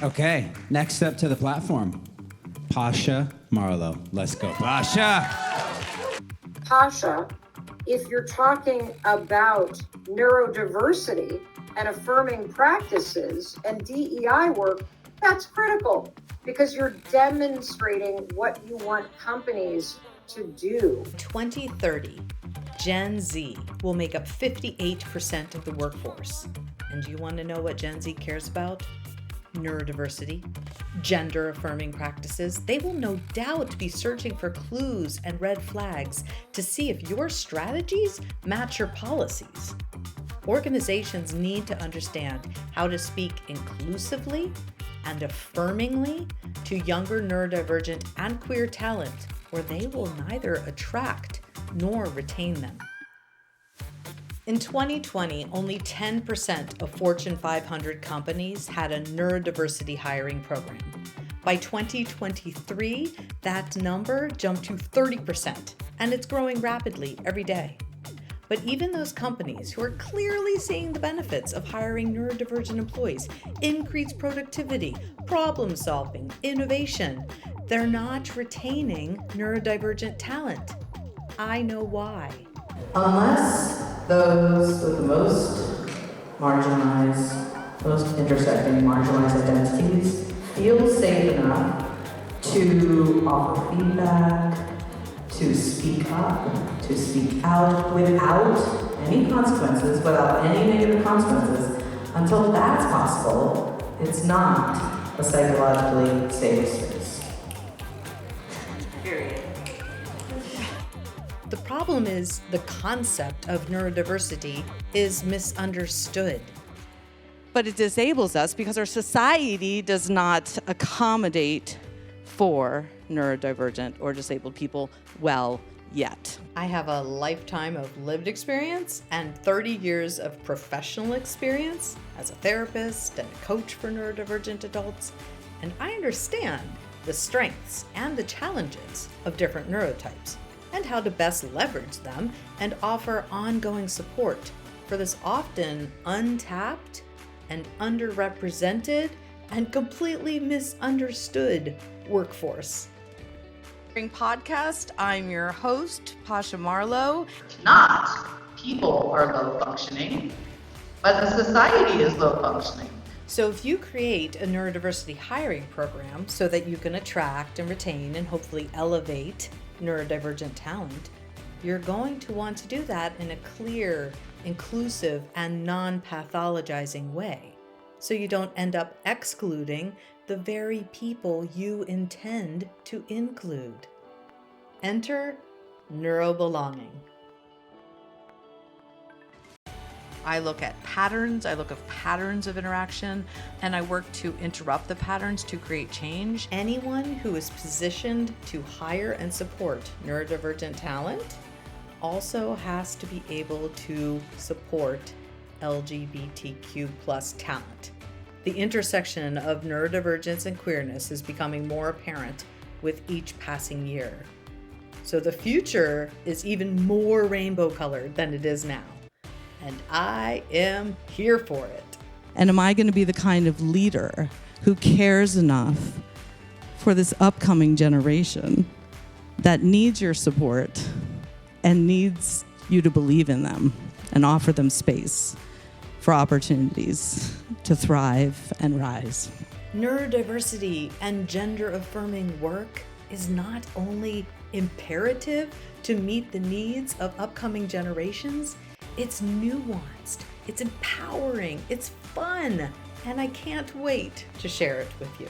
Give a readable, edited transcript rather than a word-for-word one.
Okay, next up to the platform, Pasha Marlowe. Let's go, Pasha. Pasha, if you're talking about neurodiversity and affirming practices and DEI work, that's critical because you're demonstrating what you want companies to do. 2030, Gen Z will make up 58% of the workforce. And do you want to know what Gen Z cares about? Neurodiversity, gender affirming practices. They will no doubt be searching for clues and red flags to see if your strategies match your policies. Organizations need to understand how to speak inclusively and affirmingly to younger neurodivergent and queer talent, or they will neither attract nor retain them. In 2020, only 10% of Fortune 500 companies had a neurodiversity hiring program. By 2023, that number jumped to 30%, and it's growing rapidly every day. But even those companies who are clearly seeing the benefits of hiring neurodivergent employees, increased productivity, problem solving, innovation, they're not retaining neurodivergent talent. I know why. Unless those with the most marginalized, most intersecting marginalized identities feel safe enough to offer feedback, to speak up, to speak out without any consequences, without any negative consequences, until that's possible, it's not a psychologically safe space. Period. The problem is the concept of neurodiversity is misunderstood. But it disables us because our society does not accommodate for neurodivergent or disabled people well yet. I have a lifetime of lived experience and 30 years of professional experience as a therapist and a coach for neurodivergent adults, and I understand the strengths and the challenges of different neurotypes and how to best leverage them and offer ongoing support for this often untapped and underrepresented and completely misunderstood workforce. Podcast, I'm your host, Pasha Marlowe. Not people are low functioning, but the society is low functioning. So if you create a neurodiversity hiring program so that you can attract and retain and hopefully elevate neurodivergent talent, you're going to want to do that in a clear, inclusive, and non-pathologizing way, so you don't end up excluding the very people you intend to include. Enter neurobelonging. I look at patterns, I look at patterns of interaction, and I work to interrupt the patterns to create change. Anyone who is positioned to hire and support neurodivergent talent also has to be able to support LGBTQ+ talent. The intersection of neurodivergence and queerness is becoming more apparent with each passing year. So the future is even more rainbow colored than it is now. And I am here for it. And am I going to be the kind of leader who cares enough for this upcoming generation that needs your support and needs you to believe in them and offer them space for opportunities to thrive and rise? Neurodiversity and gender-affirming work is not only imperative to meet the needs of upcoming generations, it's nuanced, it's empowering, it's fun, and I can't wait to share it with you.